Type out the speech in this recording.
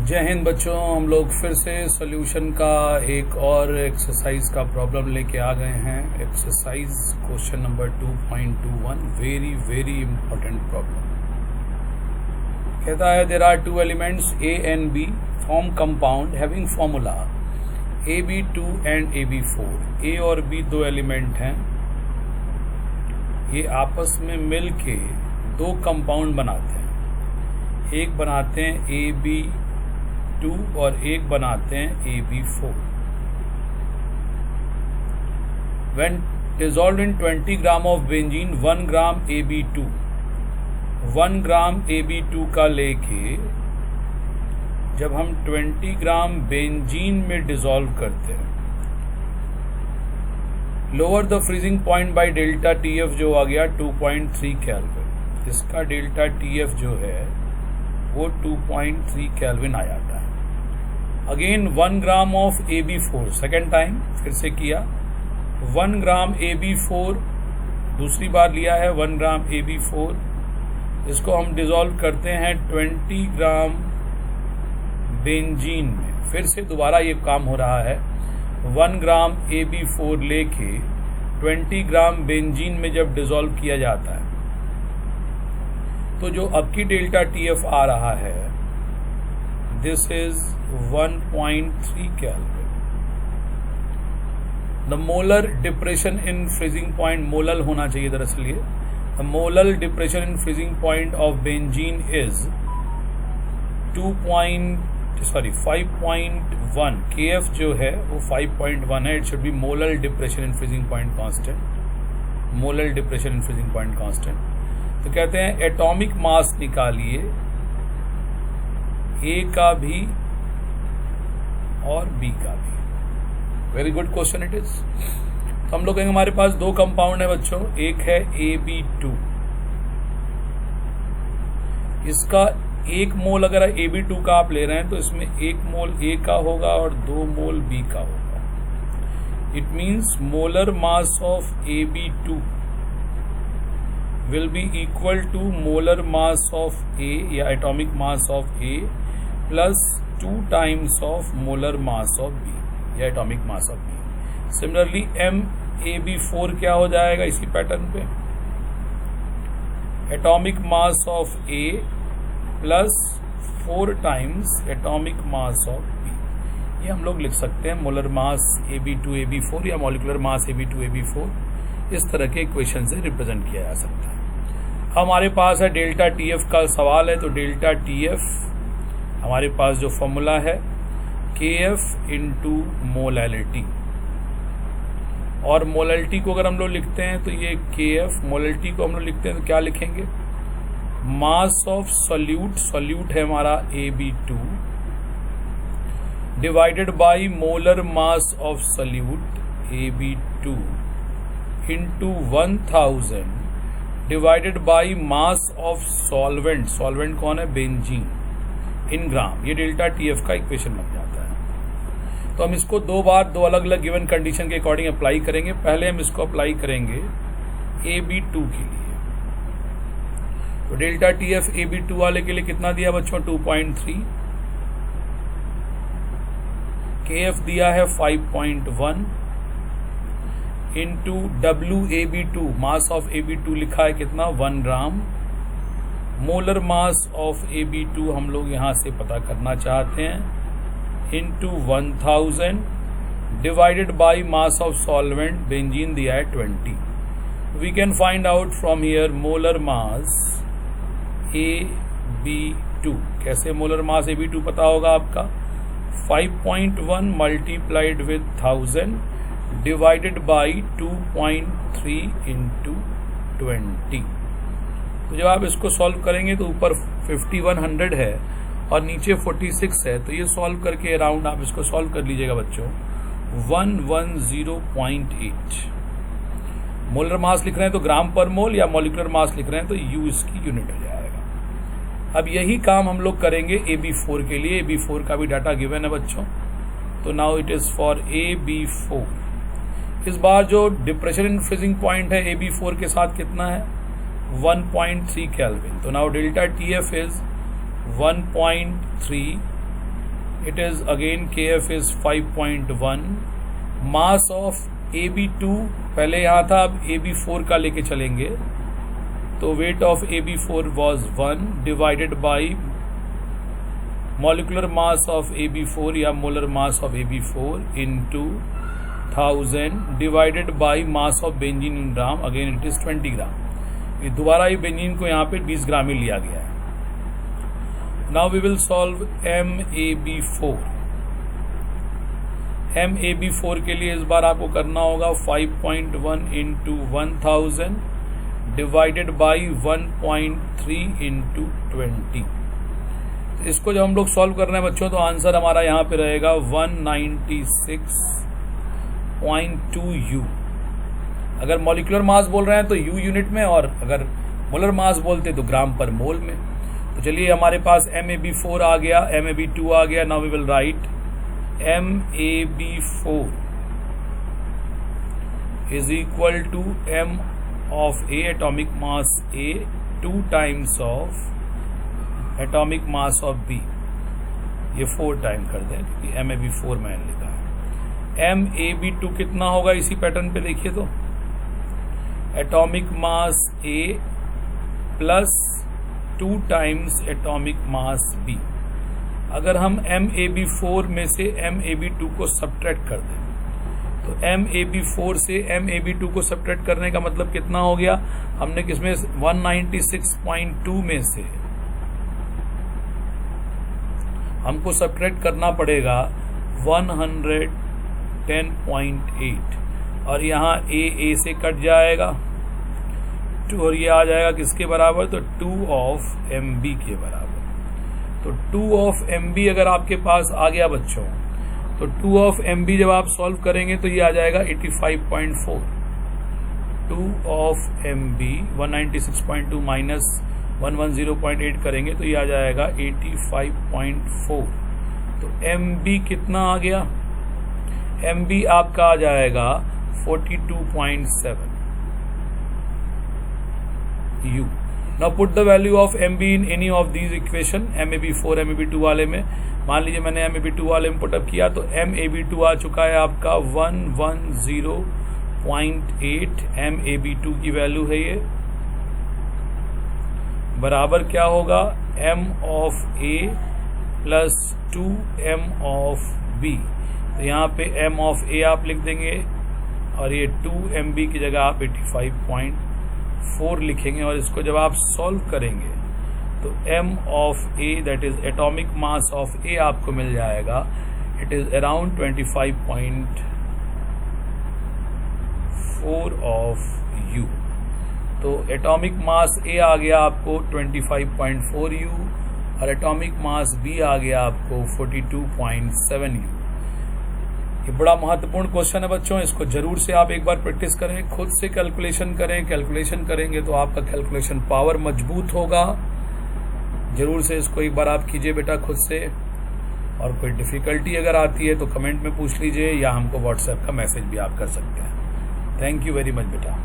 जय हिंद बच्चों, हम लोग फिर से सॉल्यूशन का एक और एक्सरसाइज का प्रॉब्लम लेके आ गए हैं। Exercise question number 2.21, very very important problem. कहता है there are two elements A and B form compound having formula AB2 and AB4। A और बी दो एलिमेंट हैं, ये आपस में मिल के दो कंपाउंड बनाते हैं। एक बनाते हैं AB2 और एक बनाते हैं AB4। When dissolved in 20 gram of benzene 1 gram AB2, 1 gram AB2 का लेके जब हम 20 ग्राम बेंजीन में डिसॉल्व करते हैं, lower the freezing point by delta TF जो आ गया 2.3 केल्विन। इसका डेल्टा TF जो है वो 2.3 केल्विन आ जाता है। Again 1 gram of AB4, second time फिर से किया। 1 ग्राम AB4 दूसरी बार लिया है, 1 ग्राम AB4। इसको हम डिसॉल्व करते हैं 20 ग्राम बेंजीन में। फिर से दोबारा ये काम हो रहा है। 1 ग्राम AB4 लेके 20 ग्राम बेंजीन में जब डिसॉल्व किया जाता है तो जो अब की डेल्टा TF आ रहा है, this is 1.3 kelvin. The molar depression in freezing point, molal होना चाहिए दरअसल ये, the molar depression in freezing point of benzene is 5.1। KF जो है वो 5.1 है। It should be molar depression in freezing point constant, molar depression in freezing point constant. तो कहते हैं एटॉमिक मास निकालिए A का भी और B का भी। Very good question it is. तो हम लोग कहेंगे हमारे पास दो कंपाउंड है बच्चों, एक है AB2, इसका 1 मोल अगर AB2 का आप ले रहे हैं तो इसमें 1 मोल A का होगा और 2 मोल B का होगा। It means molar mass of AB2 will be equal to molar mass of A या atomic mass of A plus 2 times of molar mass of B या atomic mass of B। Similarly MAB4 क्या हो जाएगा इसी pattern पे, atomic mass of A plus 4 times atomic mass of B। ये हम लोग लिख सकते हैं मोलर मास AB2 AB4 या मॉलिक्यूलर मास AB2 AB4। इस तरह के इक्वेशन से रिप्रेजेंट किया जा सकता है। हमारे पास है डेल्टा TF का सवाल है, तो डेल्टा TF हमारे पास जो फॉर्मूला है KF इंटू मोलैलिटी, और मोलैलिटी को अगर हम लोग लिखते हैं तो ये KF, मोलैलिटी को हम लोग लिखते हैं तो क्या लिखेंगे, मास ऑफ सॉल्यूट, सॉल्यूट है हमारा AB2 divided by molar mass of solute AB2 into 1000 divided by mass of solvent, solvent कौन है, बेंजीन, इन ग्राम। ये डेल्टा TF का इक्वेशन बन जाता है। तो हम इसको दो बार दो अलग अलग गिवन कंडीशन के अकॉर्डिंग अप्लाई करेंगे। पहले हम इसको अप्लाई करेंगे AB2 के लिए। तो डेल्टा TF AB2 वाले के लिए कितना दिया बच्चों, 2.3। KF दिया है 5.1 into WAB2, mass of AB2 लिखा है कितना, 1 ग्राम। मोलर मास ऑफ AB2 हम लोग यहां से पता करना चाहते हैं, into 1000 divided by mass of solvent, benzene दिया है 20। We can find out from here molar mass AB2। कैसे मोलर मास AB2 पता होगा आपका, 5.1 multiplied with 1000 divided by 2.3 into 20। तो जब आप इसको सॉल्व करेंगे तो ऊपर 5100 है और नीचे 46 है, तो ये सॉल्व करके अराउंड आप इसको सॉल्व कर लीजिएगा बच्चों, 110.8। मोलर मास लिख रहे हैं तो ग्राम पर मोल, या मॉलिक्यूलर मास लिख रहे हैं तो U इसकी यूनिट हो जाएगा। अब यही काम हम लोग करेंगे AB4 के लिए। AB4 का भी डाटा गिवन है बच्चों, तो now it is for AB4। इस बार जो डिप्रेशन इन फ्रीजिंग पॉइंट है AB4 के साथ कितना है, 1.3 केल्विन। तो now delta TF is 1.3 it is again KF is 5.1. Mass of AB2 पहले यहाँ था, अब AB4 का लेके चलेंगे, तो weight of AB4 was 1 divided by molecular mass of AB4 या molar mass of AB4 into 1000 divided by mass of benzene in gram, again it is 20 ग्राम। ये दोबारा ही बेंजीन को यहाँ पे 20 ग्राम ही लिया गया है। Now we will solve MAB4। MAB4 के लिए इस बार आपको करना होगा 5.1 इंटू 1000 डिवाइडेड बाई 1.3 इंटू 20। इसको जब हम लोग सॉल्व कर रहे हैं बच्चों, तो आंसर हमारा यहाँ पे रहेगा 196.2 U। अगर मॉलिक्यूलर मास बोल रहे हैं तो U यूनिट में, और अगर मोलर मास बोलते तो ग्राम पर मोल में। तो चलिए हमारे पास MAB4 आ गया, MAB2 आ गया। Now we will write MAB4 is equal to M of A atomic mass A 2 times of atomic mass of B। ये 4 टाइम कर दें क्योंकि MAB4 मैंने लिखा है। MAB2 कितना होगा इसी पैटर्न पे देखिए तो atomic mass A plus 2 times atomic mass B। अगर हम MAB4 में से MAB2 को सब्ट्रैक्ट कर दें तो MAB4 से MAB2 को सब्ट्रैक्ट करने का मतलब कितना हो गया, हमने किसमें 196.2 में से हमको सब्ट्रैक्ट करना पड़ेगा 110.8 और यहाँ A से कट जाएगा 2 और ये आ जाएगा किसके बराबर, तो 2 ऑफ MB के बराबर। तो 2 ऑफ MB अगर आपके पास आ गया बच्चों, तो 2 ऑफ MB जब आप सॉल्व करेंगे तो ये आ जाएगा 85.4। 2 ऑफ MB 196.2 माइनस 110.8 करेंगे तो ये आ जाएगा 85.4। तो MB कितना आ गया, MB आपका आ जाएगा 42.7 U। Now put the value of MB in any of these equation. MAB4 MAB2 वाले में मान लीजिए मैंने MAB2 वाले में पुटअप किया तो MAB2 आ चुका है आपका 110.8। MAB2 की वैल्यू है ये, बराबर क्या होगा M of A plus 2M of B। तो यहाँ पे M ऑफ A आप लिख देंगे और ये 2MB की जगह आप 85.4 लिखेंगे और इसको जब आप सॉल्व करेंगे तो M of A that is atomic mass of A आपको मिल जाएगा, it is around 25.4 of U। तो एटॉमिक मास A आ गया आपको 25.4 U और एटॉमिक मास B आ गया आपको 42.7 U। ये बड़ा महत्वपूर्ण क्वेश्चन है बच्चों, इसको जरूर से आप एक बार प्रैक्टिस करें, खुद से कैलकुलेशन करें। कैलकुलेशन करेंगे तो आपका कैलकुलेशन पावर मजबूत होगा। जरूर से इसको एक बार आप कीजिए बेटा खुद से, और कोई डिफिकल्टी अगर आती है तो कमेंट में पूछ लीजिए या हमको व्हाट्सएप का मैसेज भी आप कर सकते हैं। थैंक यू वेरी मच बेटा।